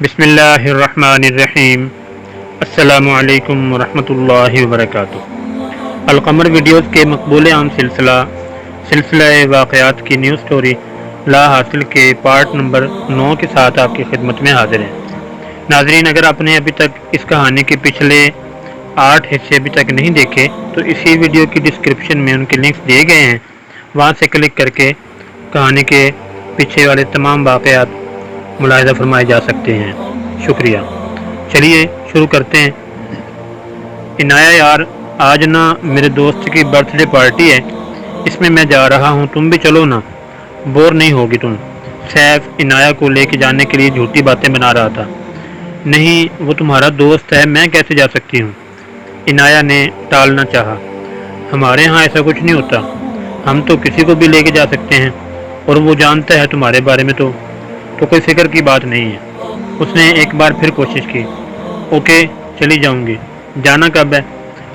بسم اللہ الرحمن الرحیم۔ السلام علیکم ورحمۃ اللہ وبرکاتہ۔ القمر ویڈیوز کے مقبول عام سلسلہ واقعات کی نیو سٹوری لا حاصل کے پارٹ نمبر 9 کے ساتھ آپ کی خدمت میں حاضر ہیں۔ ناظرین، اگر آپ نے ابھی تک اس کہانی کے پچھلے 8 حصے ابھی تک نہیں دیکھے تو اسی ویڈیو کی ڈسکرپشن میں ان کے لنکس دیے گئے ہیں، وہاں سے کلک کر کے کہانی کے پیچھے والے تمام واقعات ملاحظہ فرمائے جا سکتے ہیں۔ شکریہ۔ چلیے شروع کرتے ہیں۔ عنایہ یار، آج نا میرے دوست کی برتھ ڈے پارٹی ہے، اس میں جا رہا ہوں، تم بھی چلو نا، بور نہیں ہوگی تم۔ سیف عنایہ کو لے کے جانے کے لیے جھوٹی باتیں بنا رہا تھا۔ نہیں، وہ تمہارا دوست ہے، میں کیسے جا سکتی ہوں؟ عنایہ نے ٹالنا چاہا۔ ہمارے ہاں ایسا کچھ نہیں ہوتا، ہم تو کسی کو بھی لے کے جا سکتے ہیں، اور وہ جانتا ہے تمہارے بارے میں تو کوئی فکر کی بات نہیں ہے۔ اس نے ایک بار پھر کوشش کی۔ اوکے، چلی جاؤں گی۔ جانا کب ہے؟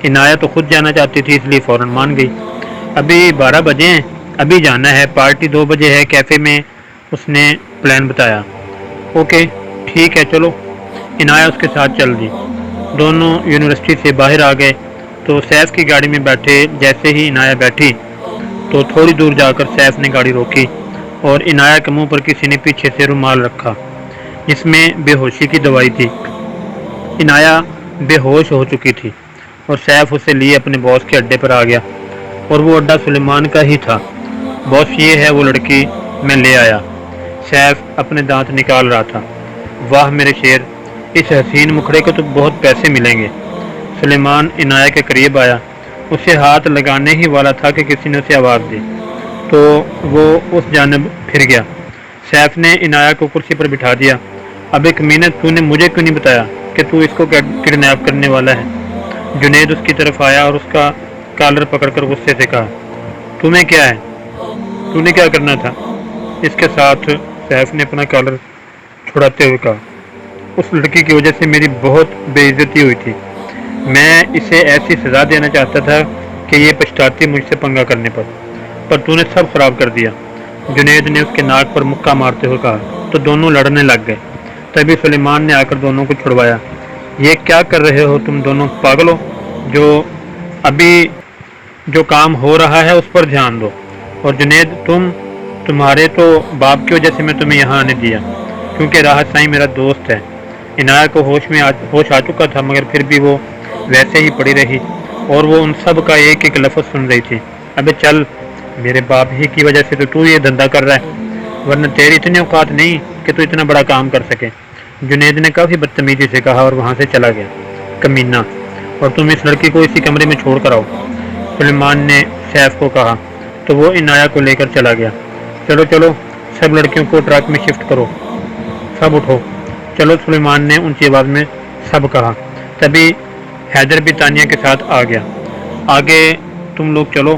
عنایہ تو خود جانا چاہتی تھی، اس لیے فوراً مان گئی۔ ابھی 12 بجے ہیں، ابھی جانا ہے، پارٹی 2 بجے ہے کیفے میں، اس نے پلان بتایا۔ اوکے ٹھیک ہے چلو۔ عنایہ اس کے ساتھ چل دی۔ دونوں یونیورسٹی سے باہر آ گئے تو سیف کی گاڑی میں بیٹھے۔ جیسے ہی عنایہ بیٹھی تو تھوڑی دور جا کر سیف نے گاڑی روکی اور عنایہ کے منہ پر کسی نے پیچھے سے رومال رکھا جس میں بے ہوشی کی دوائی تھی۔ عنایہ بے ہوش ہو چکی تھی اور سیف اسے لیے اپنے باس کے اڈے پر آ گیا، اور وہ اڈا سلیمان کا ہی تھا۔ باس، یہ ہے وہ لڑکی میں لے آیا۔ سیف اپنے دانت نکال رہا تھا۔ واہ میرے شیر، اس حسین مکھڑے کو تو بہت پیسے ملیں گے۔ سلیمان عنایہ کے قریب آیا، اسے ہاتھ لگانے ہی والا تھا کہ کسی نے اسے آواز دی تو وہ اس جانب پھر گیا۔ سیف نے عنایہ کو کرسی پر بٹھا دیا۔ اب ایک منٹ، تو نے مجھے کیوں نہیں بتایا کہ تو اس کو کڈنیپ کرنے والا ہے؟ جنید اس کی طرف آیا اور اس کا کالر پکڑ کر غصے سے کہا، تمہیں کیا ہے؟ تو نے کیا کرنا تھا؟ اس کے ساتھ سیف نے اپنا کالر چھڑاتے ہوئے کہا، اس لڑکی کی وجہ سے میری بہت بے عزتی ہوئی تھی، میں اسے ایسی سزا دینا چاہتا تھا کہ یہ پچھتاتی مجھ سے پنگا کرنے پر تو نے سب خراب کر دیا۔ جنید نے اس کے ناک پر مکہ مارتے ہوئے کہا تو دونوں لڑنے لگ گئے۔ تبھی سلیمان نے آ کر دونوں کو چھڑوایا۔ یہ کیا کر رہے ہو تم دونوں؟ پاگل ہو؟ ابھی جو کام ہو رہا ہے اس پر دھیان دو۔ اور جنید، تمہارے تو باپ کی وجہ سے میں تمہیں یہاں آنے دیا، کیونکہ راحت سائیں میرا دوست ہے۔ عنایہ کو ہوش آ چکا تھا، مگر پھر بھی وہ ویسے ہی پڑی رہی اور وہ ان سب کا ایک ایک لفظ سن رہی تھی۔ ابے چل، میرے باپ ہی کی وجہ سے تو یہ دھندا کر رہا ہے، ورنہ تیری اتنی اوقات نہیں کہ تو اتنا بڑا کام کر سکے۔ جنید نے کافی بدتمیزی سے کہا اور وہاں سے چلا گیا۔ کمینہ، اور تم اس لڑکی کو اسی کمرے میں چھوڑ کر آؤ، سلیمان نے سیف کو کہا تو وہ عنایہ کو لے کر چلا گیا۔ چلو چلو، سب لڑکیوں کو ٹرک میں شفٹ کرو، سب اٹھو، چلو، سلیمان نے اونچی آواز میں سب کہا۔ تبھی حیدر بھی تانیہ کے ساتھ آ گیا۔ آگے تم لوگ چلو،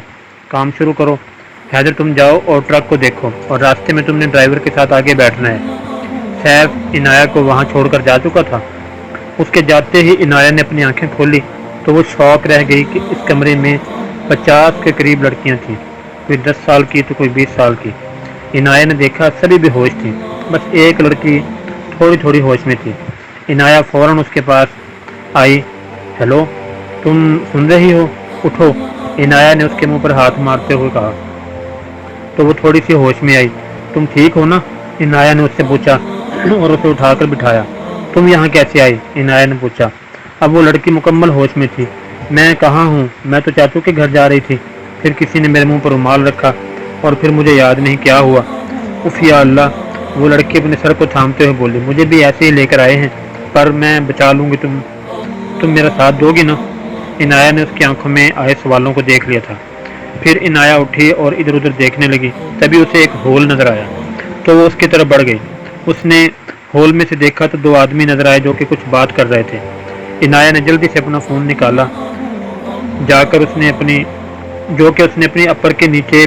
کام شروع کرو۔ حیدر تم جاؤ اور ٹرک کو دیکھو، اور راستے میں تم نے ڈرائیور کے ساتھ آگے بیٹھنا ہے۔ سیف عنایہ کو وہاں چھوڑ کر جا چکا تھا۔ اس کے جاتے ہی عنایہ نے اپنی آنکھیں کھولی تو وہ شوق رہ گئی کہ اس کمرے میں 50 کے قریب لڑکیاں تھیں، کوئی 10 سال کی تو کوئی 20 سال کی۔ عنایہ نے دیکھا سبھی بے ہوش تھیں، بس ایک لڑکی تھوڑی تھوڑی ہوش میں تھی۔ عنایہ فوراً اس کے پاس آئی۔ ہیلو، تم سن رہی ہو؟ اٹھو، عنایہ نے اس کے منہ پر ہاتھ مارتے ہوئے کہا تو وہ تھوڑی سی ہوش میں آئی۔ تم ٹھیک ہو نا؟ عنایہ نے اس سے پوچھا اور اسے اٹھا کر بٹھایا۔ تم یہاں کیسے آئی؟ عنایہ نے پوچھا۔ اب وہ لڑکی مکمل ہوش میں تھی۔ میں کہاں ہوں، میں تو چاچو کے گھر جا رہی تھی، پھر کسی نے میرے منہ پر رومال رکھا اور پھر مجھے یاد نہیں کیا ہوا۔ اف یا اللہ، وہ لڑکی اپنے سر کو تھامتے ہوئے بولی، مجھے بھی ایسے ہی لے کر آئے ہیں، پر میں بچا لوں گی، تم میرا ساتھ دو گی نا؟ عنایہ نے اس کی آنکھوں میں آئے سوالوں کو دیکھ لیا تھا۔ پھر عنایہ اٹھی اور ادھر ادھر دیکھنے لگی۔ تبھی اسے ایک ہول نظر آیا تو وہ اس کی طرف بڑھ گئی۔ اس نے ہول میں سے دیکھا تو 2 آدمی نظر آئے جو کہ کچھ بات کر رہے تھے۔ عنایہ نے جلدی سے اپنا فون نکالا، جا کر اس نے اپنی اپر کے نیچے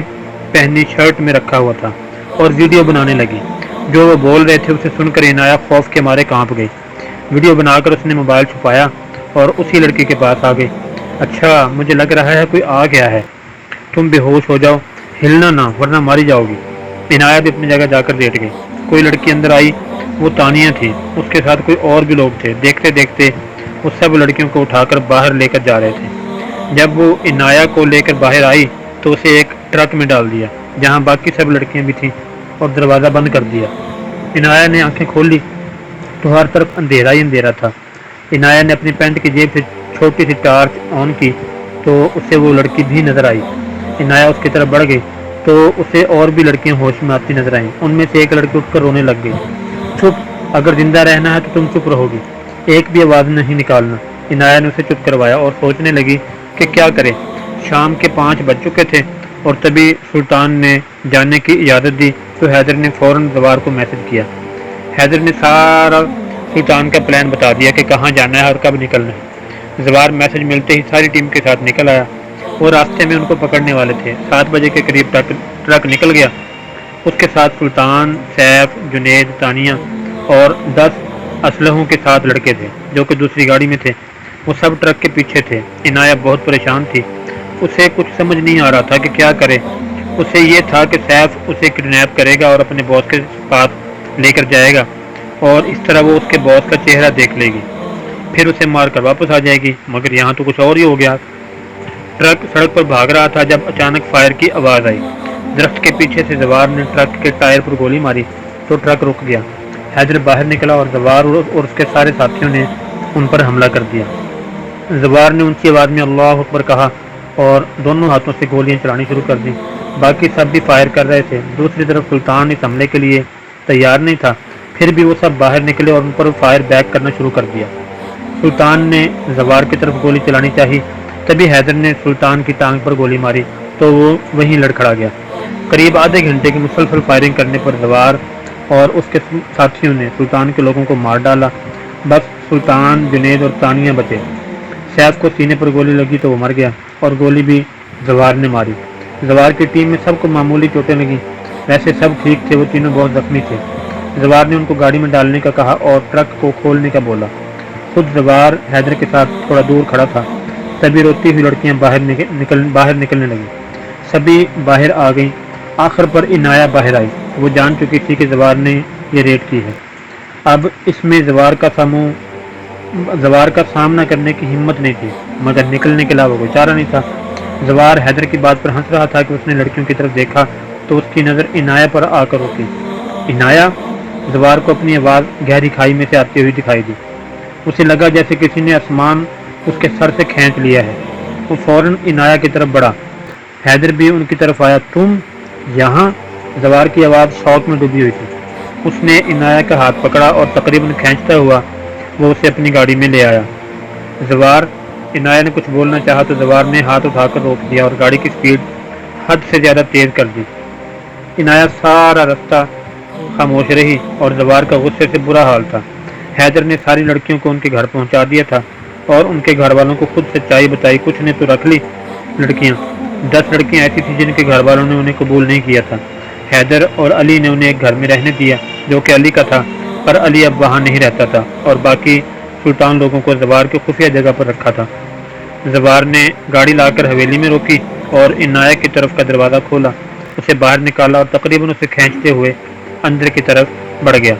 پہنی شرٹ میں رکھا ہوا تھا، اور ویڈیو بنانے لگی۔ جو وہ بول رہے تھے اسے سن کر عنایہ خوف کے مارے کانپ گئی۔ ویڈیو بنا کر اس نے موبائل چھپایا اور اسی لڑکی کے پاس آ گئی۔ اچھا، مجھے لگ رہا ہے کوئی آ گیا ہے، تم بے ہوش ہو جاؤ، ہلنا نہ ورنہ ماری جاؤ گی۔ عنایہ بھی اپنی جگہ جا کر لیٹ گئی۔ کوئی لڑکی اندر آئی وہ تانیہ تھی، اس کے ساتھ کوئی اور بھی لوگ تھے۔ دیکھتے دیکھتے وہ سب لڑکیوں کو اٹھا کر باہر لے کر جا رہے تھے۔ جب وہ عنایہ کو لے کر باہر آئی تو اسے ایک ٹرک میں ڈال دیا جہاں باقی سب لڑکیاں بھی تھیں اور دروازہ بند کر دیا۔ عنایہ نے آنکھیں کھولی تو ہر طرف اندھیرا ہی اندھیرا تھا۔ عنایہ نے اپنی پینٹ کی جیب سے چھوٹی سی ٹارچ آن کی تو اسے وہ لڑکی بھی نظر آئی۔ عنایہ اس کی طرف بڑھ گئی تو اسے اور بھی لڑکیاں ہوش میں آتی نظر آئیں۔ ان میں سے ایک لڑکی اٹھ کر رونے لگ گئی۔ چپ، اگر زندہ رہنا ہے تو تم چپ رہو گی، ایک بھی آواز نہیں نکالنا۔ عنایہ نے اسے چپ کروایا اور سوچنے لگی کہ کیا کرے۔ شام کے 5 بج چکے تھے اور تبھی سلطان نے جانے کی اجازت دی تو حیدر نے فوراً زوار کو میسج کیا۔ حیدر نے سارا سلطان کا پلان بتا دیا کہ کہاں جانا ہے اور کب نکلنا ہے۔ زوار میسج ملتے ہی ساری ٹیم کے ساتھ نکل آیا۔ وہ راستے میں ان کو پکڑنے والے تھے۔ 7 بجے کے قریب ٹرک نکل گیا۔ اس کے ساتھ سلطان، سیف، جنید، تانیہ اور 10 اسلحوں کے ساتھ لڑکے تھے جو کہ دوسری گاڑی میں تھے۔ وہ سب ٹرک کے پیچھے تھے۔ عنایہ بہت پریشان تھی، اسے کچھ سمجھ نہیں آ رہا تھا کہ کیا کرے۔ اسے یہ تھا کہ سیف اسے کڈنیپ کرے گا اور اپنے باس کے پاس لے کر جائے گا اور اس طرح وہ اس کے باس کا چہرہ دیکھ لے گی، پھر اسے مار کر واپس آ جائے گی۔ مگر یہاں تو کچھ اور ہی ہو گیا۔ ٹرک سڑک پر بھاگ رہا تھا جب اچانک فائر کی آواز آئی۔ درخت کے پیچھے سے زوار نے ٹرک کے ٹائر پر گولی ماری تو ٹرک رک گیا۔ حیدر باہر نکلا اور زوار اور اس کے سارے ساتھیوں نے ان پر حملہ کر دیا۔ زوار نے اونچی آواز میں اللہ اکبر کہا اور دونوں ہاتھوں سے گولیاں چلانی شروع کر دیں۔ باقی سب بھی فائر کر رہے تھے۔ دوسری طرف سلطان اس حملے کے لیے تیار نہیں تھا، پھر بھی وہ سب باہر نکلے اور ان پر فائر بیک کرنا شروع کر دیا۔ سلطان نے زوار کی طرف گولی چلانی چاہی، تبھی حیدر نے سلطان کی ٹانگ پر گولی ماری تو وہ وہیں لڑکھڑا گیا۔ قریب آدھے گھنٹے کی مسلسل فائرنگ کرنے پر زوار اور اس کے ساتھیوں نے سلطان کے لوگوں کو مار ڈالا۔ بس سلطان، جنید اور تانیہ بچے۔ سیف کو سینے پر گولی لگی تو وہ مر گیا اور گولی بھی زوار نے ماری۔ زوار کی ٹیم میں سب کو معمولی چوٹیں لگیں، ویسے سب ٹھیک تھے، وہ تینوں بہت زخمی تھے۔ زوار نے ان کو گاڑی میں ڈالنے کا کہا اور ٹرک کو کھولنے کا بولا۔ خود زوار حیدر کے ساتھ تھوڑا دور کھڑا تھا۔ تبھی روتی ہوئی لڑکیاں باہر نکلنے لگیں۔ سبھی باہر آ گئیں۔ آخر پر عنایہ باہر آئی۔ وہ جان چکی تھی کہ زوار نے یہ ریڈ کی ہے۔ اب اس میں زوار کا سامنا کرنے کی ہمت نہیں تھی، مگر نکلنے کے علاوہ کوئی چارہ نہیں تھا۔ زوار حیدر کی بات پر ہنس رہا تھا کہ اس نے لڑکیوں کی طرف دیکھا تو اس کی نظر عنایہ پر آ کر رکی۔ عنایہ! زوار کو اپنی آواز گہری کھائی میں سے آتی ہوئی دکھائی دی۔ اسے لگا جیسے کسی نے آسمان اس کے سر سے کھینچ لیا ہے۔ وہ فوراً عنایہ کی طرف بڑھا۔ حیدر بھی ان کی طرف آیا۔ تم یہاں؟ زوار کی آواز شوق میں ڈوبی ہوئی تھی۔ اس نے عنایہ کا ہاتھ پکڑا اور تقریباً کھینچتا ہوا وہ اسے اپنی گاڑی میں لے آیا۔ زوار! عنایہ نے کچھ بولنا چاہا تو زوار نے ہاتھ اٹھا کر روک دیا اور گاڑی کی سپیڈ حد سے زیادہ تیز کر دی۔ عنایہ سارا رستہ خاموش رہی اور زوار کا غصے سے برا حال تھا۔ حیدر نے ساری لڑکیوں کو ان کے گھر پہنچا دیا تھا اور ان کے گھر والوں کو خود سچائی بتائی۔ کچھ نے تو رکھ لی لڑکیاں۔ 10 لڑکیاں ایسی تھیں جن کے گھر والوں نے انہیں قبول نہیں کیا تھا۔ حیدر اور علی نے انہیں ایک گھر میں رہنے دیا جو کہ علی کا تھا، پر علی اب وہاں نہیں رہتا تھا اور باقی سلطان لوگوں کو زوار کے خفیہ جگہ پر رکھا تھا۔ زوار نے گاڑی لا کر حویلی میں روکی اور عنایہ کی طرف کا دروازہ کھولا، اسے باہر نکالا اور تقریباً اسے کھینچتے ہوئے اندر کی طرف بڑھ گیا۔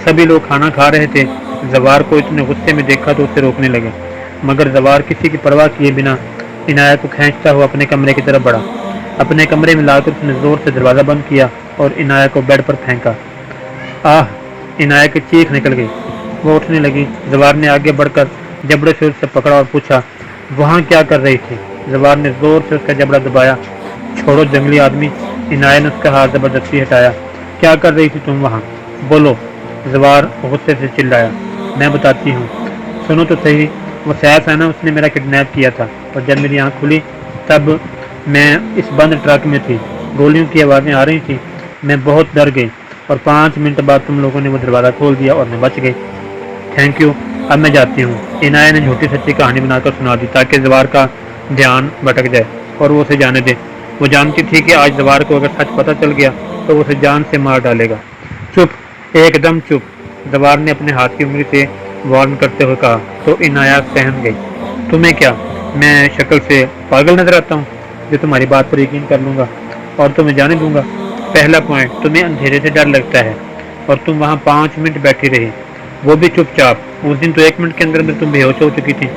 سبھی لوگ کھانا کھا رہے تھے۔ زوار کو اتنے غصے میں دیکھا تو اسے روکنے لگے، مگر زوار کسی کی پرواہ کیے بنا عنایہ کو کھینچتا ہوا اپنے کمرے کی طرف بڑھا۔ اپنے کمرے میں لا کر اس نے زور سے دروازہ بند کیا اور عنایہ کو بیڈ پر پھینکا۔ آہ! عنایہ کی چیخ نکل گئی۔ وہ اٹھنے لگی۔ زوار نے آگے بڑھ کر جبڑے سے اسے پکڑا اور پوچھا، وہاں کیا کر رہی تھی؟ زوار نے زور سے اس کا جبڑا دبایا۔ چھوڑو جنگلی آدمی! عنایہ نے اس کا ہاتھ زبردستی ہٹایا۔ کیا کر رہی تھی تم وہاں؟ بولو! زوار غصے سے چلایا۔ میں بتاتی ہوں، سنو تو صحیح۔ وہ سیف ہے نا، اس نے میرا کڈنیپ کیا تھا اور جب میری آنکھ کھلی تب میں اس بند ٹرک میں تھی، گولیوں کی آوازیں آ رہی تھیں، میں بہت ڈر گئی اور 5 منٹ بعد تم لوگوں نے وہ دروازہ کھول دیا اور میں بچ گئی۔ تھینک یو، اب میں جاتی ہوں۔ عنایہ نے جھوٹی سچی کہانی بنا کر سنا دی تاکہ زوار کا دھیان بھٹک جائے اور وہ اسے جانے دے۔ وہ جانتی تھی کہ آج زوار کو اگر سچ پتہ چل گیا تو وہ اسے جان سے مار ڈالے گا۔ چپ، ایک دم چپ! زوار نے اپنے ہاتھ کی انگلی سے وارن کرتے ہوئے کہا تو عنایہ سہم گئی۔ تمہیں کیا، میں شکل سے پاگل نظر آتا ہوں جو تمہاری بات پر یقین کر لوں گا اور تمہیں جانے دوں گا؟ پہلا پوائنٹ، تمہیں اندھیرے سے ڈر لگتا ہے، اور تم وہاں 5 منٹ بیٹھی رہی، وہ بھی چپ چاپ۔ اس دن تو 1 منٹ کے اندر تم بے ہوش ہو چکی تھی۔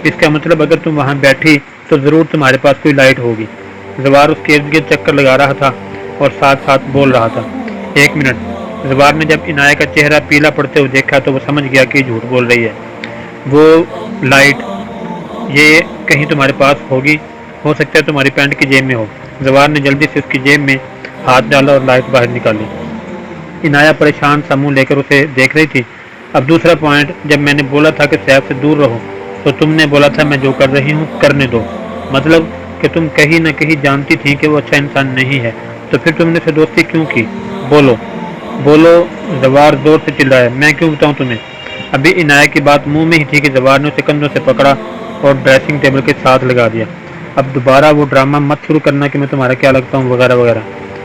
اس کا مطلب اگر تم وہاں بیٹھی تو ضرور تمہارے پاس کوئی لائٹ ہوگی۔ زوار اس کے ارد گرد چکر لگا رہا تھا اور ساتھ ساتھ بول رہا تھا، 1 منٹ۔ زوار نے جب عنایہ کا چہرہ پیلا پڑتے ہوئے دیکھا تو وہ سمجھ گیا کہ جھوٹ بول رہی ہے۔ وہ لائٹ یہ کہیں تمہارے پاس ہوگی، ہو سکتا ہے تمہاری پینٹ کی جیب میں ہو۔ زوار نے جلدی سے اس کی جیب میں ہاتھ ڈالا اور لائٹ باہر نکالی۔ عنایہ پریشان سا منہ لے کر اسے دیکھ رہی تھی۔ اب دوسرا پوائنٹ، جب میں نے بولا تھا کہ سیف سے دور رہو تو تم نے بولا تھا میں جو کر رہی ہوں کرنے دو، مطلب کہ تم کہیں نہ کہیں جانتی تھی کہ وہ اچھا انسان نہیں ہے، تو پھر تم نے اسے دوستی کیوں کی؟ بولو بولو۔ زوار زور سے چلایا، میں کیوں بتاؤں تمہیں؟ ابھی عنایہ کی بات منہ میں ہی تھی کہ زوار نے اسے کندھوں سے پکڑا اور ڈریسنگ ٹیبل کے ساتھ لگا دیا۔ اب دوبارہ وہ ڈرامہ مت شروع کرنا کہ میں تمہارا کیا لگتا ہوں وغیرہ وغیرہ،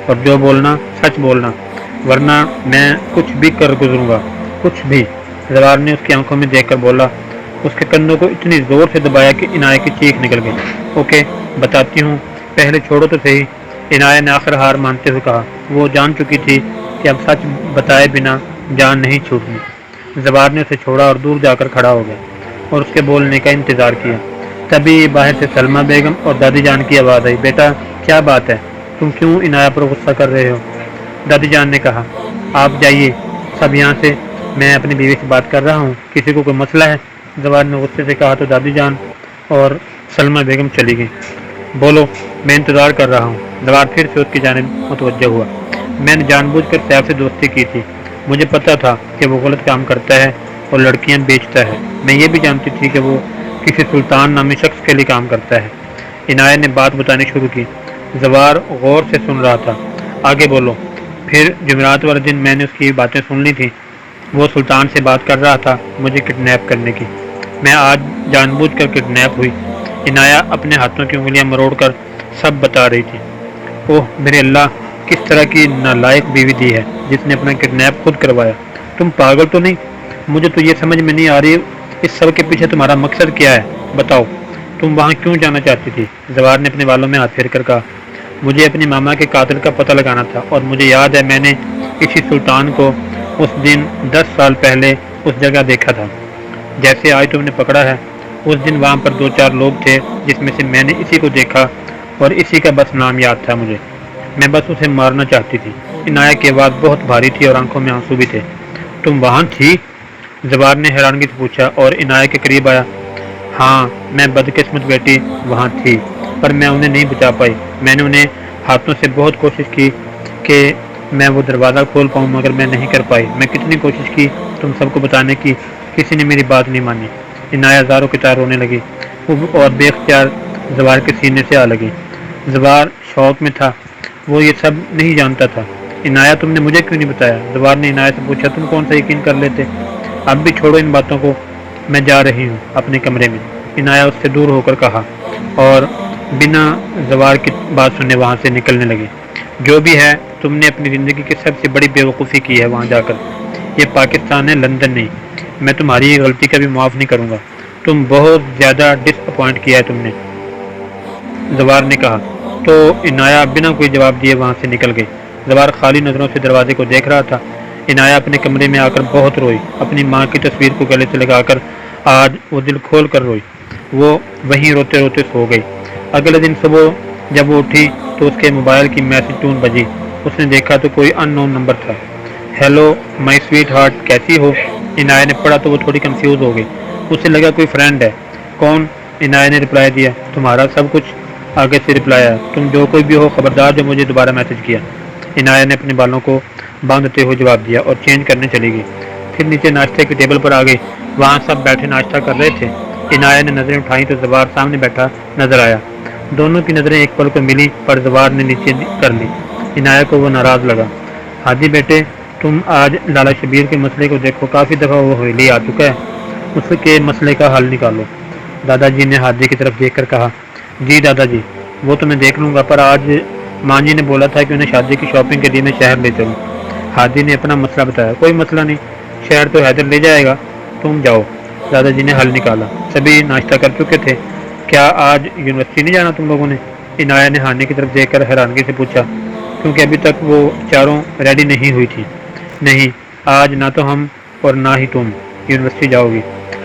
اور جو بولنا سچ بولنا، ورنہ میں کچھ بھی کر گزروں گا، کچھ بھی۔ زوار نے اس کی آنکھوں میں دیکھ کر بولا، اس کے کندھوں کو اتنی زور سے دبایا کہ عنایہ کی چیخ نکل گئی۔ اوکے بتاتی ہوں، پہلے چھوڑو تو صحیح، عنایہ نے آخر ہار مانتے ہوئے کہا۔ وہ جان چکی تھی کہ اب سچ بتائے بنا جان نہیں چھوٹنی۔ زوار نے اسے چھوڑا اور دور جا کر کھڑا ہو گیا اور اس کے بولنے کا انتظار کیا۔ تبھی باہر سے سلمہ بیگم اور دادی جان کی آواز آئی، بیٹا کیا بات ہے، تم کیوں عنایہ پر غصہ کر رہے ہو؟ دادی جان نے کہا، آپ جائیے سب یہاں سے، میں اپنی بیوی سے بات کر رہا ہوں، کسی کو کوئی مسئلہ ہے؟ زوار نے غصے سے کہا تو دادی جان اور سلمہ بیگم چلی گئی۔ بولو، میں انتظار کر رہا ہوں۔ زوار پھر سے اس کی جانب متوجہ ہوا۔ میں نے جان بوجھ کر سیف سے دوستی کی تھی، مجھے پتا تھا کہ وہ غلط کام کرتا ہے اور لڑکیاں بیچتا ہے، میں یہ بھی جانتی تھی کہ وہ کسی سلطان نامی شخص کے لیے کام کرتا ہے۔ عنایہ نے بات بتانی شروع کی۔ زوار غور سے سن رہا تھا۔ آگے بولو۔ پھر جمعرات والے دن میں نے اس کی باتیں سن لی تھی، وہ سلطان سے بات کر رہا تھا مجھے کڈنیپ کرنے کی، میں آج جان بوجھ کر کڈنیپ ہوئی۔ عنایہ اپنے ہاتھوں کی انگلیاں مروڑ کر سب بتا رہی تھی۔ اوہ میرے اللہ، کس طرح کی نالائق بیوی دی ہے جس نے اپنا کڈنیپ خود کروایا۔ تم پاگل تو نہیں؟ مجھے تو یہ سمجھ میں نہیں آ رہی اس سب کے پیچھے تمہارا مقصد کیا ہے، بتاؤ، تم وہاں کیوں جانا چاہتی تھی؟ زوار نے اپنے بالوں میں ہاتھ پھیر کر کہا، مجھے اپنی ماما کے قاتل کا پتہ لگانا تھا، اور مجھے یاد ہے میں نے اسی سلطان کو اس دن 10 سال پہلے اس جگہ دیکھا تھا جیسے آج تم نے پکڑا ہے۔ اس دن وہاں پر 2-4 لوگ تھے جس میں سے میں نے اسی کو دیکھا اور اسی کا بس نام یاد تھا مجھے، میں بس اسے مارنا چاہتی تھی۔ عنایہ کی آواز بہت بھاری تھی اور آنکھوں میں آنسو بھی تھے۔ تم وہاں تھی؟ زوار نے حیرانگی سے پوچھا اور عنایہ کے قریب آیا۔ ہاں میں بدقسمت بیٹی وہاں تھی، پر میں انہیں نہیں بچا پائی، میں نے انہیں ہاتھوں سے بہت کوشش کی کہ میں وہ دروازہ کھول پاؤں مگر میں نہیں کر پائی، میں کتنی کوشش کی تم سب کو بتانے کی، کسی نے میری بات نہیں مانی۔ عنایہ زاروں کی طرح رونے لگی اور بے اختیار زوار کے سینے سے آ لگی۔ زوار شوق میں تھا، وہ یہ سب نہیں جانتا تھا۔ عنایہ تم نے مجھے کیوں نہیں بتایا؟ زوار نے عنایہ سے پوچھا، تم کون سا یقین کر لیتے؟ اب بھی چھوڑو ان باتوں کو، میں جا رہی ہوں اپنے کمرے میں، عنایہ اس سے دور ہو کر کہا اور بنا زوار کی بات سنے وہاں سے نکلنے لگی۔ جو بھی ہے، تم نے اپنی زندگی کی سب سے بڑی بے وقوفی کی ہے وہاں جا کر، یہ پاکستان ہے لندن نہیں، میں تمہاری یہ غلطی کبھی معاف نہیں کروں گا، تم بہت زیادہ ڈس اپوائنٹ کیا ہے تم نے، زوار نے کہا۔ تو عنایہ بنا کوئی جواب دیے وہاں سے نکل گئی۔ زوار خالی نظروں سے دروازے کو دیکھ رہا تھا۔ عنایہ اپنے کمرے میں آ کر بہت روئی، اپنی ماں کی تصویر کو گلے سے لگا کر آج وہ دل کھول کر روئی، وہ وہیں روتے روتے سو گئی۔ اگلے دن صبح جب وہ اٹھی تو اس کے موبائل کی میسج ٹون بجی، اس نے دیکھا تو کوئی ان نون نمبر تھا۔ ہیلو مائی سویٹ ہارٹ، کیسی ہو؟ عنایہ نے پڑھا تو وہ تھوڑی کنفیوز ہو گئی، اسے لگا کوئی فرینڈ ہے۔ کون؟ عنایہ نے رپلائی دیا، تمہارا سب کچھ، آگے سے رپلائی آیا، تم جو کوئی بھی ہو خبردار جو مجھے دوبارہ میسج کیا۔ عنایہ نے اپنے بالوں کو باندھتے ہوئے جواب دیا اور چینج کرنے چلی گئی۔ پھر نیچے ناشتے کی ٹیبل پر آ گئی، وہاں سب بیٹھے ناشتہ کر رہے تھے۔ عنایہ نے نظریں اٹھائیں تو زوار سامنے بیٹھا نظر آیا، دونوں کی نظریں ایک پل کو ملی پر زوار نے نیچے کر لی۔ عنایہ کو وہ ناراض لگا۔ ہادی بیٹے، تم آج لالا شبیر کے مسئلے کو دیکھو، کافی دفعہ وہ حویلی آ چکا ہے، اس کے مسئلے کا حل نکالو۔ دادا جی نے ہادی کی طرف دیکھ کر کہا، جی دادا جی، وہ تو میں دیکھ لوں گا، پر آج ماں جی نے بولا تھا کہ انہیں شادی کی شاپنگ کے لیے میں شہر لے چلوں۔ ہادی نے اپنا مسئلہ بتایا، کوئی مسئلہ نہیں، شہر تو حیدر لے جائے گا، تم جاؤ۔ دادا جی نے حل نکالا۔ سبھی ناشتہ کر چکے تھے۔ کیا آج یونیورسٹی نہیں جانا تم لوگوں نے؟ عنایہ نے ہانی کی طرف دیکھ کر حیرانگی سے پوچھا، کیونکہ ابھی تک وہ چاروں ریڈی نہیں ہوئی تھی۔ نہیں، آج نہ تو ہم اور نہ ہی تم یونیورسٹی جاؤ گی،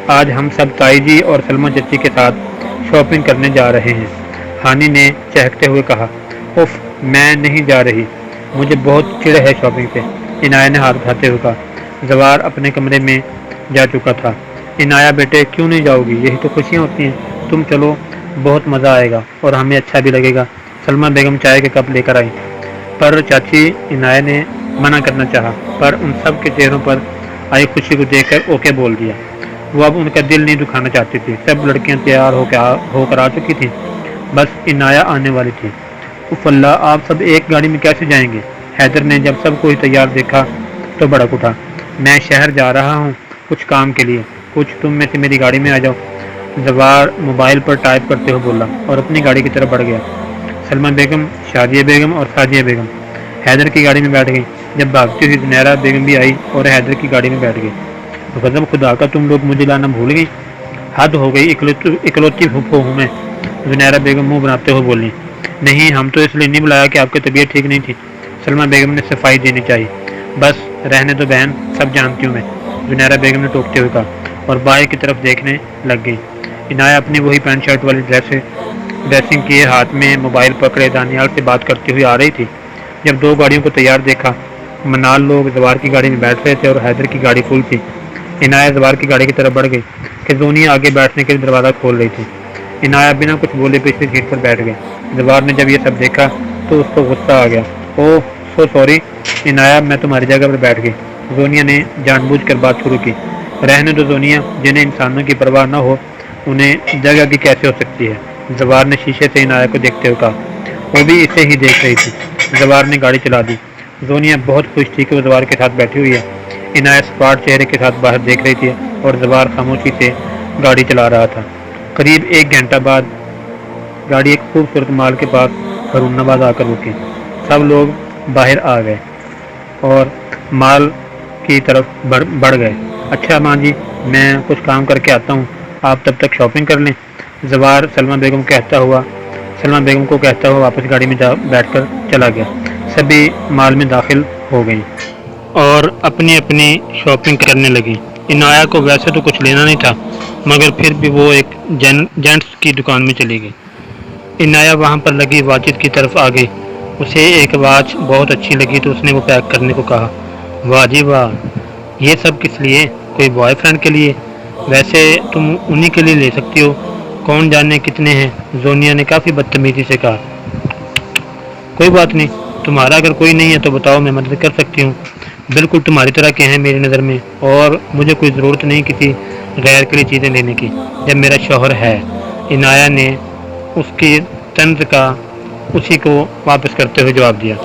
آج ہم سب تائی جی اور سلمہ چچی کے ساتھ شاپنگ کرنے جا رہے ہیں۔ ہانی نے چہکتے ہوئے کہا، اف، میں نہیں جا رہی، مجھے بہت چڑ ہے شاپنگ سے۔ عنایہ نے ہاتھ اٹھاتے ہوئے کہا۔ زوار اپنے کمرے میں جا چکا تھا۔ عنایہ بیٹے کیوں نہیں جاؤ گی، یہی تو خوشیاں ہوتی ہیں، تم چلو، بہت مزہ آئے گا اور ہمیں اچھا بھی لگے گا۔ سلمہ بیگم چائے کے کپ لے کر آئی، پر چاچی، عنایہ نے منع کرنا چاہا، پر ان سب کے چہروں پر آئی خوشی کو دیکھ کر اوکے بول دیا۔ وہ اب ان کا دل نہیں دکھانا چاہتی تھی، سب لڑکیاں تیار ہو کر آ چکی تھیں، بس عنایہ آنے والی تھی۔ اف اللہ، آپ سب ایک گاڑی میں کیسے جائیں گے؟ حیدر نے جب سب کو تیار دیکھا تو بڑک اٹھا۔ میں شہر جا رہا ہوں کچھ کام کے لیے، کچھ تم میں سے میری گاڑی میں آ جاؤ۔ زوار موبائل پر ٹائپ کرتے ہوئے بولا اور اپنی گاڑی کی طرف بڑھ گیا۔ سلمہ بیگم، شادیہ بیگم اور سعدیہ بیگم حیدر کی گاڑی میں بیٹھ گئی۔ جب بھاگتی ہوئی زنیرہ بیگم بھی آئی اور حیدر کی گاڑی میں بیٹھ گئی۔ غضب خدا کا، تم لوگ مجھے لانا بھول گئی، حد ہو گئی، اکلوتی پھوپھو ہوں میں۔ زنیرہ بیگم منہ بناتے ہوئے بولی۔ نہیں، ہم تو اس لیے نہیں بلایا کہ آپ کی طبیعت ٹھیک نہیں تھی، سلمہ بیگم نے صفائی دینی چاہیے۔ بس رہنے دو بہن، سب جانتی ہوں میں، زنیرہ بیگم نے ٹوکتے ہوئے کہا اور بائیں کی طرف دیکھنے لگ گئی۔ عنایہ اپنی وہی پینٹ شرٹ والی ڈریسنگ کیے ہاتھ میں موبائل پکڑے دانیال سے بات کرتی ہوئی آ رہی تھی۔ جب دو گاڑیوں کو تیار دیکھا، منال لوگ زوار کی گاڑی میں بیٹھ رہے تھے اور حیدر کی گاڑی فل تھی۔ عنایہ زوار کی گاڑی کی طرف بڑھ گئی کہ زونیا آگے بیٹھنے کے لیے دروازہ کھول رہی تھی۔ عنایہ بنا کچھ بولے پچھلی سیٹ پر بیٹھ گئے۔ زوار نے جب یہ سب دیکھا تو اس کو غصہ آ گیا۔ اوہ سو سوری عنایہ، میں تمہاری جگہ پر بیٹھ گئی۔ زونیا نے جان بوجھ کر بات شروع کی۔ رہنے دو زونیا، جنہیں انسانوں کی پرواہ نہ ہو انہیں جگہ کی کیسے ہو سکتی ہے؟ زوار نے شیشے سے عنایہ کو دیکھتے ہوئے کہا۔ وہ بھی اسے ہی دیکھ رہی تھی۔ زوار نے گاڑی چلا دی۔ زونیا بہت خوش تھی کہ وہ زوار کے ساتھ بیٹھی ہوئی ہے۔ عنایہ سپاٹ چہرے کے ساتھ باہر دیکھ رہی تھی اور زوار خاموشی سے گاڑی چلا رہا تھا۔ قریب 1 گھنٹہ بعد گاڑی ایک خوبصورت مال کے پاس ہارون نواز آ کر رکی۔ سب لوگ باہر آ گئے اور مال کی طرف بڑھ گئے۔ اچھا ماں جی، میں کچھ کام کر کے آتا ہوں، آپ تب تک شاپنگ کر لیں۔ زوار سلمہ بیگم کو کہتا ہوا واپس گاڑی میں بیٹھ کر چلا گیا۔ سبھی مال میں داخل ہو گئیں اور اپنی اپنی شاپنگ کرنے لگیں۔ عنایہ کو ویسے تو کچھ لینا نہیں تھا، مگر پھر بھی وہ ایک جینٹس کی دکان میں چلی گئی۔ عنایہ وہاں پر لگی واچز کی طرف آ گئی۔ اسے ایک واچ بہت اچھی لگی تو اس نے وہ پیک کرنے کو کہا۔ واہ جی واہ، یہ سب کس لیے؟ کوئی بوائے فرینڈ کے لیے؟ ویسے تم انہی کے لیے لے سکتی ہو، کون جانے کتنے ہیں، زونیا نے کافی بدتمیزی سے کہا۔ کوئی بات نہیں، تمہارا اگر کوئی نہیں ہے تو بتاؤ، میں مدد کر سکتی ہوں، بالکل تمہاری طرح کے ہیں میری نظر میں، اور مجھے کوئی ضرورت نہیں کسی غیر کے لیے چیزیں لینے کی جب میرا شوہر ہے۔ عنایہ نے اس کی طنز کا اسی کو واپس کرتے ہوئے جواب دیا۔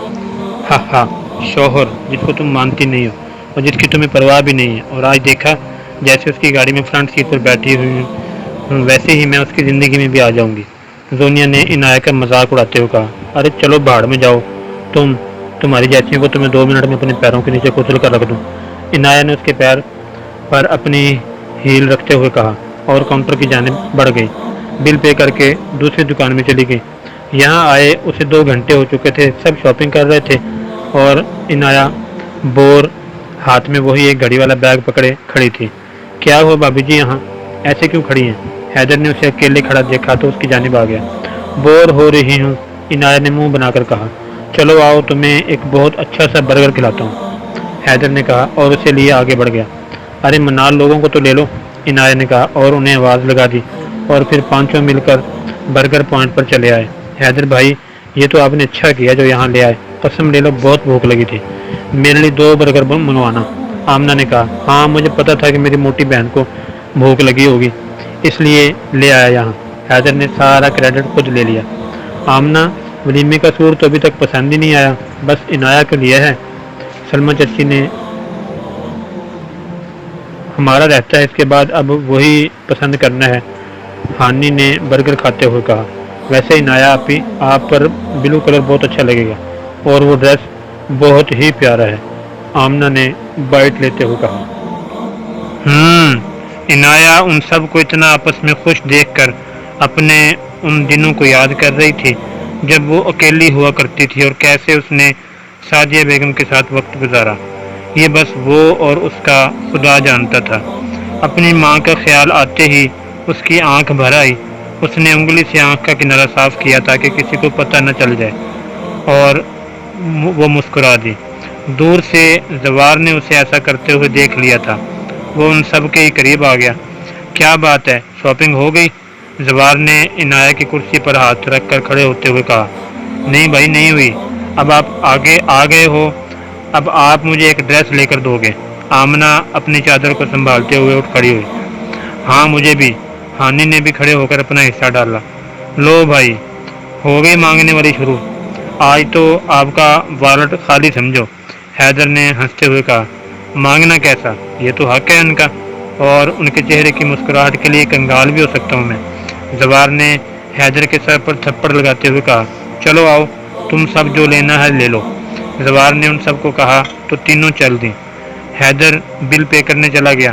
ہاں ہاں، شوہر جس کو تم مانتی نہیں ہو اور جس کی تمہیں پرواہ بھی نہیں ہے، اور آج دیکھا جیسے اس کی گاڑی میں فرنٹ سیٹ پر بیٹھی ہوئی ہوں ویسے ہی میں اس کی زندگی میں بھی آ جاؤں گی۔ زونیا نے عنایہ کا مذاق اڑاتے ہوئے کہا۔ ارے چلو بھاڑ میں جاؤ، تمہاری جیسیوں کو تمہیں 2 منٹ میں اپنے پیروں کے نیچے کچل کر رکھ دوں۔ عنایہ نے اس کے پیر پر اپنی ہیل رکھتے ہوئے کہا اور کاؤنٹر کی جانب بڑھ گئی۔ بل پے کر کے دوسری دکان میں چلی گئی۔ یہاں آئے اسے 2 گھنٹے ہو چکے تھے، سب شاپنگ کر رہے تھے اور عنایہ بور ہاتھ میں وہی ایک گھڑی والا بیگ پکڑے کھڑی تھی۔ کیا ہوا بھابھی جی، یہاں ایسے کیوں کھڑی ہیں؟ حیدر نے اسے اکیلے کھڑا دیکھا تو اس کی جانب آ گیا۔ بور ہو رہی ہوں، عنایہ نے منہ بنا کر کہا۔ چلو آؤ، تمہیں ایک بہت اچھا سا برگر کھلاتا ہوں، حیدر نے کہا اور اسے لیے آگے بڑھ گیا۔ ارے منال لوگوں کو تو لے لو، عنایہ نے کہا اور انہیں آواز لگا دی، اور پھر پانچوں مل کر برگر پوائنٹ پر چلے آئے۔ حیدر بھائی، یہ تو آپ نے اچھا کیا جو یہاں لے آئے، قسم لے لو بہت بھوک لگی تھی، میرے لیے 2 برگر منگوانا، آمنہ نے کہا۔ ہاں مجھے پتا تھا کہ میری موٹی بہن کو بھوک لگی ہوگی، اس لیے لے آیا یہاں، حیدر نے سارا کریڈٹ خود لے لیا۔ آمنہ، ولیمے کا سور تو ابھی تک پسند ہی نہیں آیا، بس عنایہ کو لیا ہے، سلمہ چچی نے ہمارا رہتا ہے، اس کے بعد اب وہی پسند کرنا ہے، ہانی نے برگر کھاتے ہوئے کہا۔ ویسے عنایہ آپ پر بلو کلر بہت اچھا لگے گا، اور وہ ڈریس بہت ہی پیارا ہے، آمنہ نے بائٹ لیتے ہوئے کہا۔ عنایہ ان سب کو اتنا آپس میں خوش دیکھ کر اپنے ان دنوں کو یاد کر رہی تھی جب وہ اکیلی ہوا کرتی تھی اور کیسے اس نے سعدیہ بیگم کے ساتھ وقت گزارا۔ یہ بس وہ اور اس کا خدا جانتا تھا۔ اپنی ماں کا خیال آتے ہی اس کی آنکھ بھر آئی۔ اس نے انگلی سے آنکھ کا کنارہ صاف کیا تاکہ کسی کو پتہ نہ چل جائے، اور وہ مسکرا دی۔ دور سے زوار نے اسے ایسا کرتے ہوئے دیکھ لیا تھا۔ وہ ان سب کے ہی قریب آ گیا۔ کیا بات ہے، شاپنگ ہو گئی؟ زوار نے عنایہ کی کرسی پر ہاتھ رکھ کر کھڑے ہوتے ہوئے کہا۔ نہیں بھائی، نہیں ہوئی۔ اب آپ آگے آ گئے ہو، اب آپ مجھے ایک ڈریس لے کر دو گے؟ آمنہ اپنی چادر کو سنبھالتے ہوئے اٹھ کھڑی ہوئی۔ ہاں مجھے بھی۔ ہانی نے بھی کھڑے ہو کر اپنا حصہ ڈالا۔ لو بھائی، ہو گئی مانگنے والی شروع۔ آج تو آپ کا والٹ خالی سمجھو، حیدر نے ہنستے ہوئے کہا۔ مانگنا کیسا، یہ تو حق ہے ان کا، اور ان کے چہرے کی مسکراہٹ کے لیے کنگال بھی ہو سکتا ہوں میں۔ زوار نے حیدر کے سر پر تھپڑ لگاتے ہوئے کہا۔ چلو آؤ، تم سب جو لینا ہے لے لو۔ زوار نے ان سب کو کہا تو تینوں چل دیں۔ حیدر بل پے کرنے چلا گیا۔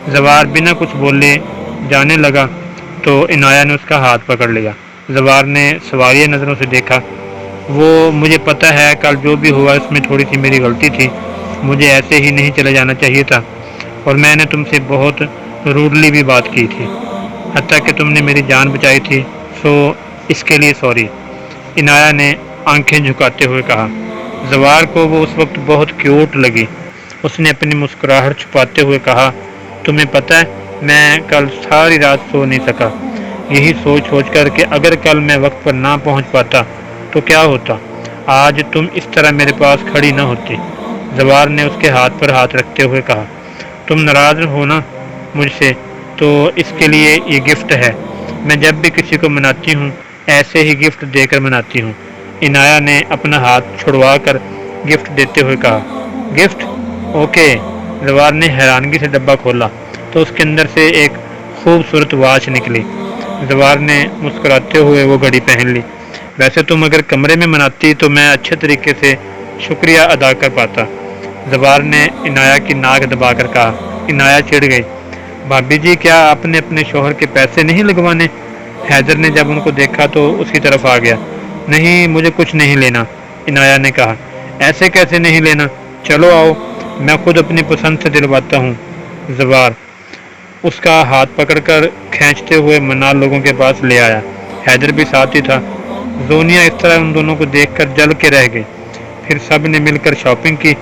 زوار بنا کچھ بولے جانے لگا تو عنایہ نے اس کا ہاتھ پکڑ لیا۔ زوار نے سواریہ نظروں سے دیکھا۔ وہ مجھے پتہ ہے کل جو بھی ہوا اس میں تھوڑی سی میری غلطی تھی، مجھے ایسے ہی نہیں چلے جانا چاہیے تھا، اور میں نے تم سے بہت روڈلی بھی بات کی تھی، حتیٰ کہ تم نے میری جان بچائی تھی، سو اس کے لیے سوری، عنایہ نے آنکھیں جھکاتے ہوئے کہا۔ زوار کو وہ اس وقت بہت کیوٹ لگی۔ اس نے اپنی مسکراہٹ چھپاتے ہوئے کہا، تمہیں پتہ ہے میں کل ساری رات سو نہیں سکا، یہی سوچ کر کہ اگر کل میں وقت پر نہ پہنچ پاتا تو کیا ہوتا، آج تم اس طرح میرے پاس کھڑی نہ ہوتی۔ زوار نے اس کے ہاتھ پر ہاتھ رکھتے ہوئے کہا، تم ناراض ہو نا مجھ سے، تو اس کے لیے یہ گفٹ ہے، میں جب بھی کسی کو مناتی ہوں ایسے ہی گفٹ دے کر مناتی ہوں۔ عنایہ نے اپنا ہاتھ چھڑوا کر گفٹ دیتے ہوئے کہا۔ گفٹ؟ اوکے۔ زوار نے حیرانگی سے ڈبہ کھولا تو اس کے اندر سے ایک خوبصورت واچ نکلی۔ زوار نے مسکراتے ہوئے وہ گھڑی پہن لی۔ ویسے تم اگر کمرے میں مناتی تو میں اچھے طریقے سے شکریہ ادا کر پاتا، زوار نے عنایہ کی ناک دبا کر کہا۔ عنایہ چڑ گئی۔ بھابھی جی، کیا آپ نے اپنے شوہر کے پیسے نہیں لگوانے؟ حیدر نے جب ان کو دیکھا تو اس کی طرف آ گیا۔ نہیں، مجھے کچھ نہیں لینا، عنایہ نے کہا۔ ایسے کیسے نہیں لینا؟ چلو آؤ، میں خود اپنی پسند سے دلواتا ہوں۔ زوار اس کا ہاتھ پکڑ کر کھینچتے ہوئے منال لوگوں کے پاس لے آیا۔ حیدر بھی ساتھ ہی تھا۔ زونیا اس طرح ان دونوں کو دیکھ کر جل کے رہ گئی۔ پھر سب نے مل کر شاپنگ کی۔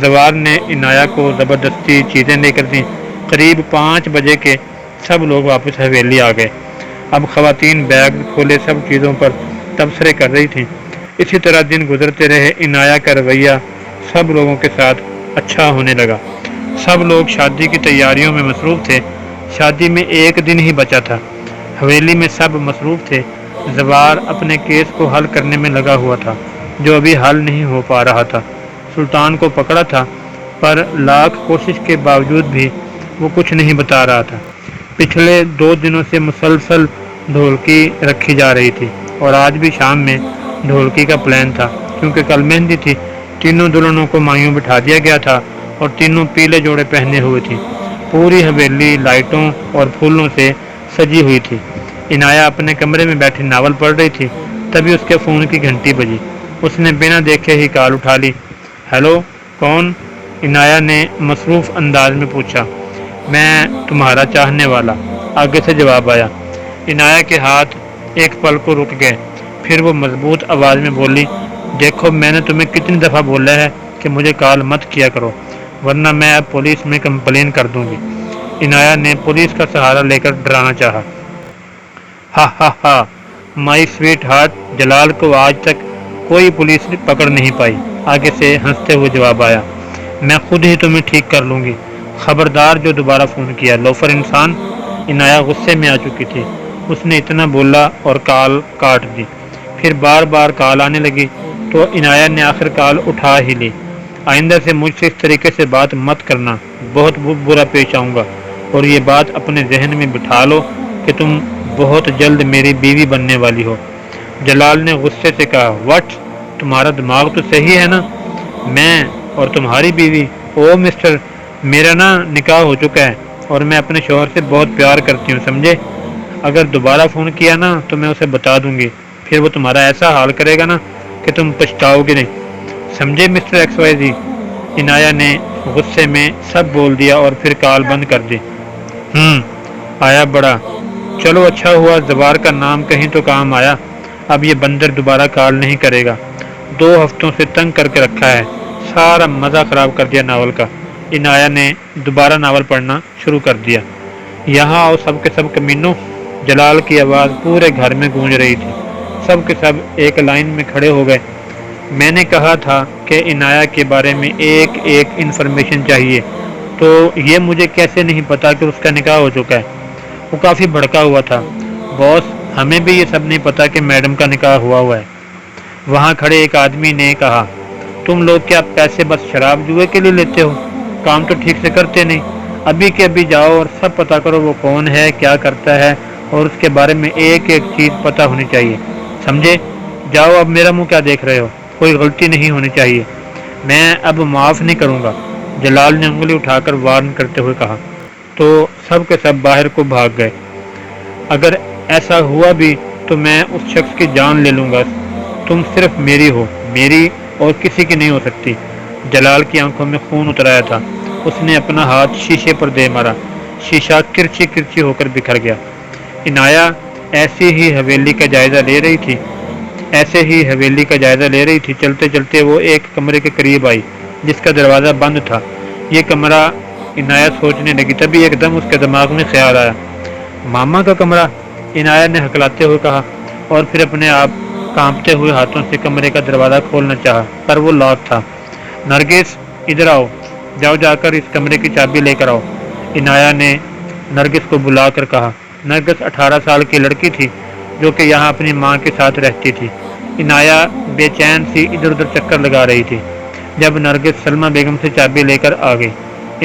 زوار نے عنایہ کو زبردستی چیزیں لے کر دیں۔ قریب 5 بجے کے سب لوگ واپس حویلی آ گئے۔ اب خواتین بیگ کھولے سب چیزوں پر تبصرے کر رہی تھیں۔ اسی طرح دن گزرتے رہے۔ عنایہ کا رویہ سب لوگوں کے ساتھ اچھا ہونے لگا۔ سب لوگ شادی کی تیاریوں میں مصروف تھے۔ شادی میں 1 دن ہی بچا تھا۔ حویلی میں سب مصروف تھے۔ زوار اپنے کیس کو حل کرنے میں لگا ہوا تھا جو ابھی حل نہیں ہو پا رہا تھا۔ سلطان کو پکڑا تھا، پر لاکھ کوشش کے باوجود بھی وہ کچھ نہیں بتا رہا تھا۔ پچھلے 2 دنوں سے مسلسل ڈھولکی رکھی جا رہی تھی، اور آج بھی شام میں ڈھولکی کا پلان تھا، کیونکہ کل مہندی تھی۔ تینوں دلہنوں کو مایوں بٹھا دیا گیا تھا اور تینوں پیلے جوڑے پہنے ہوئے تھیں۔ پوری حویلی لائٹوں اور پھولوں سے سجی ہوئی تھی۔ عنایہ اپنے کمرے میں بیٹھی ناول پڑھ رہی تھی، تبھی اس کے فون کی گھنٹی بجی۔ اس نے بنا دیکھے ہی کال اٹھا لی۔ ہیلو، کون؟ عنایہ نے مصروف انداز میں پوچھا۔ میں تمہارا چاہنے والا، آگے سے جواب آیا۔ عنایہ کے ہاتھ ایک پل کو رک گئے، پھر وہ مضبوط آواز میں بولی، دیکھو میں نے تمہیں کتنی دفعہ بولا ہے کہ مجھے کال مت کیا کرو، ورنہ میں اب پولیس میں کمپلین کر دوں گی۔ عنایہ نے پولیس کا سہارا لے کر ڈرانا چاہا۔ ہا ہا ہا، مائی سویٹ ہارٹ، جلال کو آج تک کوئی پولیس پکڑ نہیں پائی، آگے سے ہنستے ہوئے جواب آیا۔ میں خود ہی تمہیں ٹھیک کر لوں گی، خبردار جو دوبارہ فون کیا، لوفر انسان۔ عنایہ غصے میں آ چکی تھی۔ اس نے اتنا بولا اور کال کاٹ دی۔ پھر بار بار کال آنے لگی تو عنایہ نے آخر کال اٹھا ہی لی۔ آئندہ سے مجھ سے اس طریقے سے بات مت کرنا، بہت برا پیش آؤں گا، اور یہ بات اپنے ذہن میں بٹھا لو کہ تم بہت جلد میری بیوی بننے والی ہو۔ جلال نے غصے سے کہا، وٹ، تمہارا دماغ تو صحیح ہے نا؟ میں اور تمہاری بیوی؟ او مسٹر، میرا نا نکاح ہو چکا ہے اور میں اپنے شوہر سے بہت پیار کرتی ہوں، سمجھے؟ اگر دوبارہ فون کیا نا تو میں اسے بتا دوں گی، پھر وہ تمہارا ایسا حال کرے گا نا کہ تم پچھتاؤ گے نہیں، سمجھے mister X Y Z? Inaya نے غصے میں سب بول دیا اور پھر کال بند کر دی۔ آیا بڑا، چلو اچھا ہوا زبار کا نام کہیں تو کام آیا، اب یہ بندر دوبارہ کال نہیں کرے گا، 2 ہفتوں سے تنگ کر کے رکھا ہے، سارا مزہ خراب کر دیا ناول کا۔ عنایہ نے دوبارہ ناول پڑھنا شروع کر دیا۔ یہاں آؤ سب کے سب کمینوں، جلال کی آواز پورے گھر میں گونج رہی تھی۔ سب کے سب ایک لائن میں کھڑے ہو گئے۔ میں نے کہا تھا کہ عنایہ کے بارے میں ایک انفارمیشن چاہیے، تو یہ مجھے کیسے نہیں پتا کہ اس کا نکاح ہو چکا ہے؟ وہ کافی بھڑکا ہوا تھا۔ باس، ہمیں بھی یہ سب نہیں پتا کہ میڈم کا نکاح ہوا ہے۔ وہاں کھڑے ایک آدمی نے کہا، تم لوگ کیا پیسے بس شراب جوئے کے لیے لیتے ہو؟ کام تو ٹھیک سے کرتے نہیں۔ ابھی کے ابھی جاؤ اور سب پتا کرو وہ کون ہے، کیا کرتا ہے، اور اس کے بارے میں ایک چیز پتا ہونی چاہیے، سمجھے؟ جاؤ، اب میرا منہ کیا دیکھ رہے ہو؟ کوئی غلطی نہیں ہونی چاہیے، میں اب معاف نہیں کروں گا، جلال نے انگلی اٹھا کر وارن کرتے ہوئے کہا۔ تو سب کے سب باہر کو بھاگ گئے۔ اگر ایسا ہوا بھی تو میں اس شخص کی جان لے لوں گا، تم صرف میری ہو، میری اور کسی کی نہیں ہو سکتی۔ جلال کی آنکھوں میں خون اتر آیا تھا۔ اس نے اپنا ہاتھ شیشے پر دے مارا، شیشہ کرچی کرچی ہو کر بکھر گیا۔ عنایہ ایسی ہی حویلی کا جائزہ لے رہی تھی۔ چلتے چلتے وہ ایک کمرے کے قریب آئی جس کا دروازہ بند تھا۔ یہ کمرہ، عنایہ سوچنے لگی، تبھی ایک دم اس کے دماغ میں خیال آیا، ماما کا کمرہ؟ عنایہ نے ہکلاتے ہوئے کہا، اور پھر اپنے آپ کانپتے ہوئے ہاتھوں سے کمرے کا دروازہ کھولنا چاہا، پر وہ لاک تھا۔ نرگس، ادھر آؤ، جاؤ جا کر اس کمرے کی چابی لے کر آؤ، عنایہ نے نرگس کو بلا کر کہا۔ نرگس 18 سال کی لڑکی تھی جو کہ یہاں اپنی ماں کے ساتھ رہتی تھی۔ عنایہ بے چین سی ادھر ادھر چکر لگا رہی تھی جب نرگس سلمہ بیگم سے چابی لے کر آ گئی۔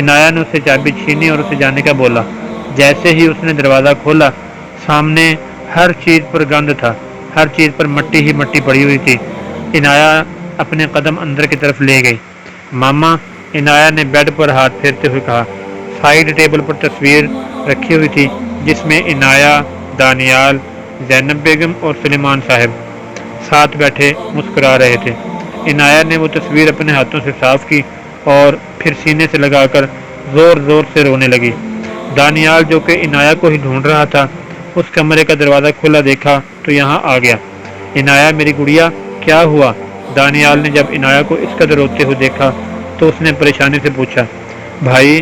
عنایہ نے اسے چابی چھینی اور اسے جانے کا بولا۔ جیسے ہی اس نے دروازہ کھولا، سامنے ہر چیز پر گند تھا، ہر چیز پر مٹی ہی مٹی پڑی ہوئی تھی۔ عنایہ اپنے قدم اندر کی طرف لے گئی۔ ماما، عنایہ نے بیڈ پر ہاتھ پھیرتے ہوئے کہا۔ سائیڈ ٹیبل پر تصویر رکھی ہوئی تھی جس میں عنایہ، دانیال، زینب بیگم اور سلیمان صاحب ساتھ بیٹھے مسکرا رہے تھے۔ عنایہ نے وہ تصویر اپنے ہاتھوں سے صاف کی اور پھر سینے سے لگا کر زور زور سے رونے لگی۔ دانیال، جو کہ عنایہ کو ہی ڈھونڈ رہا تھا، اس کمرے کا دروازہ کھلا دیکھا تو یہاں آ گیا۔ عنایہ میری گڑیا، کیا ہوا؟ دانیال نے جب عنایہ کو اس قدر روتے ہوئے دیکھا تو اس نے پریشانی سے پوچھا۔ بھائی،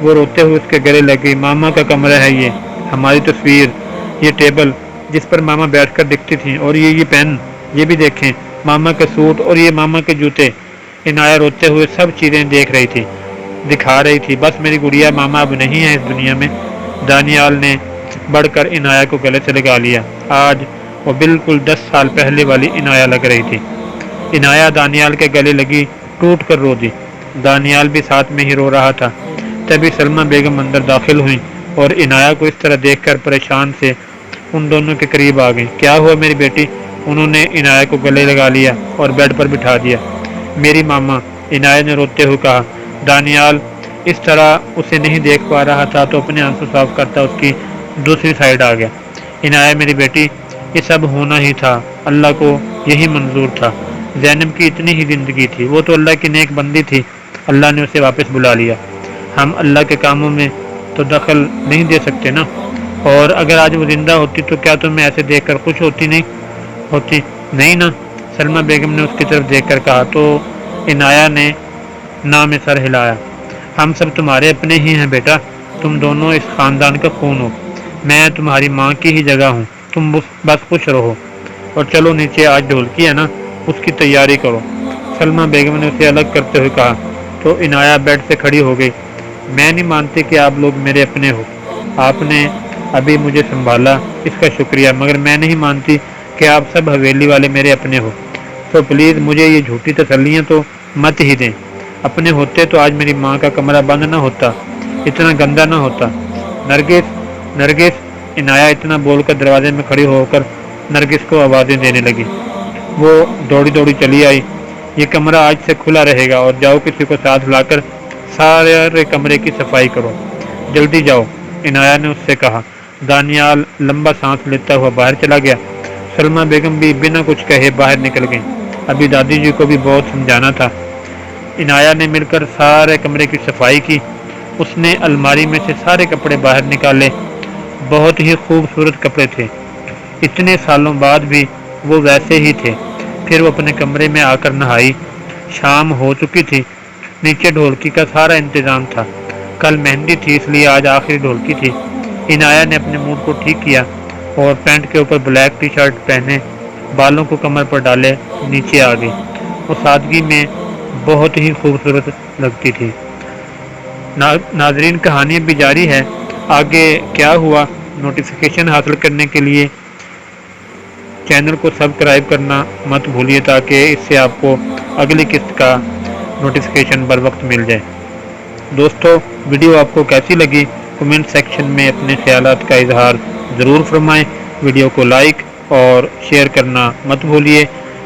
وہ روتے ہوئے اس کے گلے لگ گئی۔ ماما کا کمرہ ہے یہ، ہماری تصویر، یہ ٹیبل جس پر ماما بیٹھ کر لکھتی تھیں، اور یہ پین، یہ بھی دیکھیں، ماما کے سوٹ، اور یہ ماما کے جوتے۔ عنایہ روتے ہوئے سب چیزیں دکھا رہی تھی۔ بس میری گڑیا، ماما اب نہیں ہے اس دنیا میں۔ دانیال نے بڑھ کر عنایہ کو گلے سے لگا لیا۔ آج وہ بالکل 10 سال پہلے والی عنایہ لگ رہی تھی۔ عنایہ دانیال کے گلے لگی، ٹوٹ کر رو دی۔ دانیال بھی ساتھ میں ہی رو رہا تھا۔ تبھی سلمہ بیگم اندر داخل ہوئیں اور عنایہ کو اس طرح دیکھ کر پریشان سے ان دونوں کے قریب آ گئیں۔ کیا ہوا میری بیٹی؟ انہوں نے عنایہ کو گلے لگا لیا اور بیڈ پر بٹھا دیا۔ میری ماما، عنایہ نے روتے ہوئے کہا۔ دانیال اس طرح اسے نہیں دیکھ پا رہا تھا تو اپنے آنسو صاف کرتا اس کی دوسری سائیڈ آ گیا۔ عنایہ میری بیٹی، یہ سب ہونا ہی تھا، اللہ کو یہی منظور تھا۔ زینب کی اتنی ہی زندگی تھی، وہ تو اللہ کی نیک بندی تھی، اللہ نے اسے واپس بلا لیا۔ ہم اللہ کے کاموں میں تو دخل نہیں دے سکتے نا، اور اگر آج وہ زندہ ہوتی تو کیا تمہیں ایسے دیکھ کر خوش ہوتی نہیں نا؟ سلمہ بیگم نے اس کی طرف دیکھ کر کہا تو عنایہ نے نام میں سر ہلایا۔ ہم سب تمہارے اپنے ہی ہیں بیٹا، تم دونوں اس خاندان کا خون ہو، میں تمہاری ماں کی ہی جگہ ہوں، تم بس خوش رہو، اور چلو نیچے، آج ڈھولکی ہے نا، اس کی تیاری کرو۔ سلمہ بیگم نے اسے الگ کرتے ہوئے کہا تو عنایہ بیڈ سے کھڑی ہو گئی۔ میں نہیں مانتی کہ آپ لوگ میرے اپنے ہو، آپ نے ابھی مجھے سنبھالا، اس کا شکریہ، مگر میں نہیں مانتی کہ آپ سب حویلی والے میرے اپنے ہو، تو پلیز مجھے یہ جھوٹی تسلیاں تو مت ہی دیں۔ اپنے ہوتے تو آج میری ماں کا کمرہ بند نہ ہوتا، اتنا گندا نہ ہوتا۔ نرگس، عنایہ اتنا بول کر دروازے میں کھڑی ہو کر نرگس کو آوازیں دینے لگی۔ وہ دوڑی دوڑی چلی آئی۔ یہ کمرہ آج سے کھلا رہے گا، اور جاؤ کسی کو ساتھ لا کر سارے کمرے کی صفائی کرو، جلدی جاؤ، عنایہ نے اس سے کہا۔ دانیال لمبا سانس لیتا ہوا باہر چلا گیا۔ سلمہ بیگم بھی بنا کچھ کہے باہر نکل گئیں۔ ابھی دادی جی کو بھی بہت سمجھانا تھا، عنایہ نے مل کر سارے کمرے کی صفائی کی۔ اس نے الماری میں سے سارے کپڑے باہر نکالے۔ بہت ہی خوبصورت کپڑے تھے، اتنے سالوں بعد بھی وہ ویسے ہی تھے۔ پھر وہ اپنے کمرے میں آ کر نہائی۔ شام ہو چکی تھی، نیچے ڈھولکی کا سارا انتظام تھا۔ کل مہندی تھی، اس لیے آج آخری ڈھولکی تھی۔ عنایہ نے اپنے موڈ کو ٹھیک کیا اور پینٹ کے اوپر بلیک ٹی شرٹ پہنے، بالوں کو کمر پر ڈالے نیچے آ گئی۔ وہ سادگی میں بہت ہی خوبصورت لگتی تھی۔ ناظرین، کہانی بھی جاری ہے، آگے کیا ہوا نوٹیفیکیشن حاصل کرنے کے لیے چینل کو سبسکرائب کرنا مت بھولیے تاکہ اس سے آپ کو اگلی قسط کا نوٹیفیکیشن بر وقت مل جائے۔ دوستو، ویڈیو آپ کو کیسی لگی کمنٹ سیکشن میں اپنے خیالات کا اظہار ضرور فرمائیں۔ ویڈیو کو لائک اور شیئر کرنا مت بھولیے،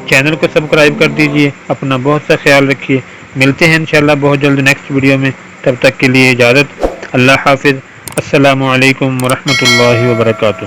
چینل کو سبسکرائب کر دیجیے۔ اپنا بہت سا خیال رکھیے، ملتے ہیں انشاءاللہ بہت جلد نیکسٹ ویڈیو میں۔ تب تک کے لیے اجازت، اللہ حافظ، السلام علیکم ورحمۃ اللہ وبرکاتہ۔